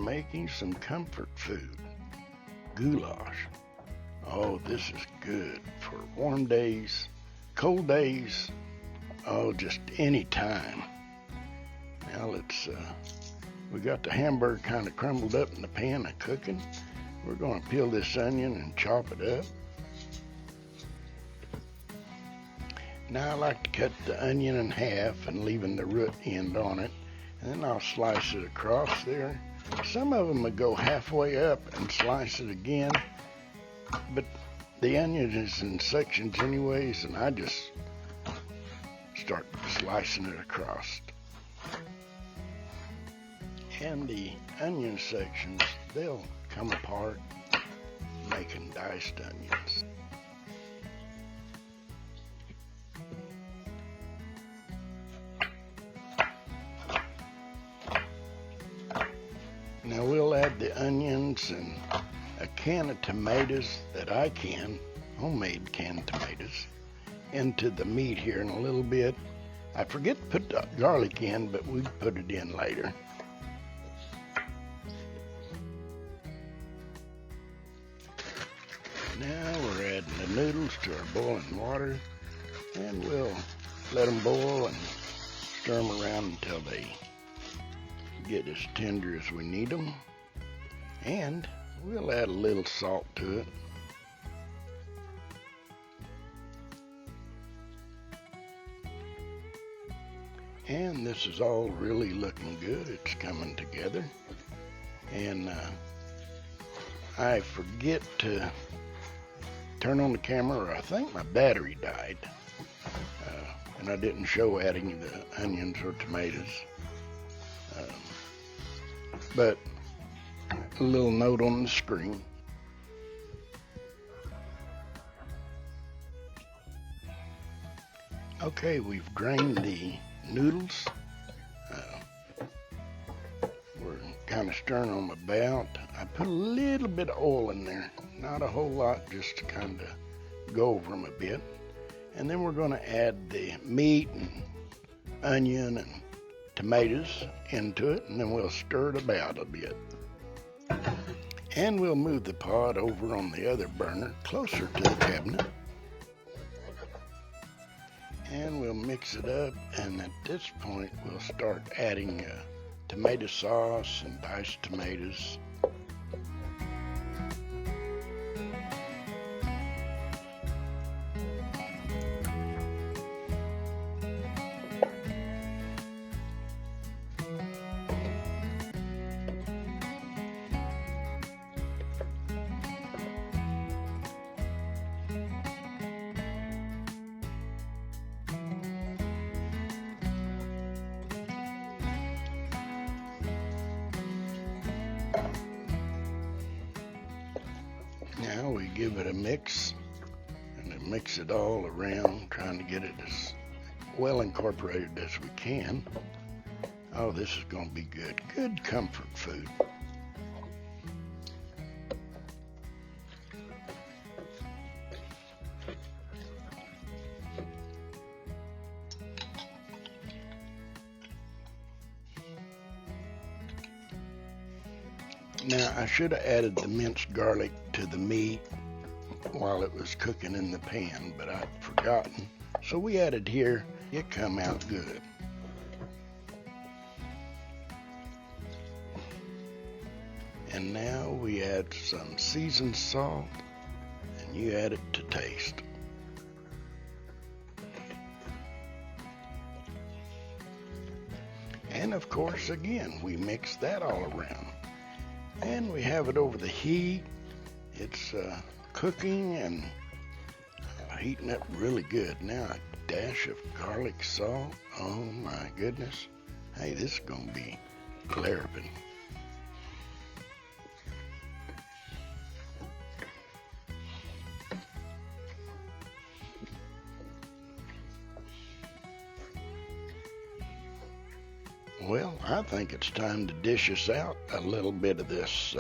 making some comfort food, goulash. Oh, this is good for warm days, cold days, oh, just any time. Now let's, we got the hamburger kind of crumbled up in the pan and cooking. We're going to peel this onion and chop it up. Now I like to cut the onion in half and leaving the root end on it. And then I'll slice it across there. Some of them will go halfway up and slice it again. But the onion is in sections anyways, and I just start slicing it across. And the onion sections, they'll come apart, making diced onions. Now we'll add the onions and a can of tomatoes that I can, homemade canned tomatoes, into the meat here in a little bit. I forget to put the garlic in, but we put it in later. Now we're adding the noodles to our boiling water, and we'll let them boil and stir them around until they get as tender as we need them. And we'll add a little salt to it. And this is all really looking good. It's coming together. And I forget to turn on the camera, or I think my battery died. And I didn't show adding the onions or tomatoes. But a little note on the screen. Okay, we've drained the noodles. We're kind of stirring them about. I put a little bit of oil in there, not a whole lot, just to kind of go over them a bit. And then we're going to add the meat and onion and tomatoes into it, and then we'll stir it about a bit. And we'll move the pot over on the other burner, closer to the cabinet. And we'll mix it up, and at this point we'll start adding tomato sauce and diced tomatoes. Now we give it a mix, and then mix it all around, trying to get it as well incorporated as we can. Oh, this is going to be good. Good comfort food. Now, I should have added the minced garlic to the meat while it was cooking in the pan, but I'd forgotten. So we added here. It come out good. And now we add some seasoned salt, and you add it to taste. And of course, again, we mix that all around. And we have it over the heat. It's cooking and heating up really good. Now a dash of garlic salt. Oh my goodness. Hey, this is going to be claritin. Well, I think it's time to dish us out a little bit of this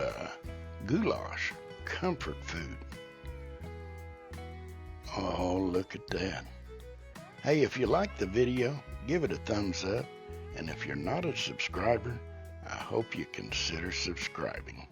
goulash, comfort food. Oh, look at that. Hey, if you liked the video, give it a thumbs up. And if you're not a subscriber, I hope you consider subscribing.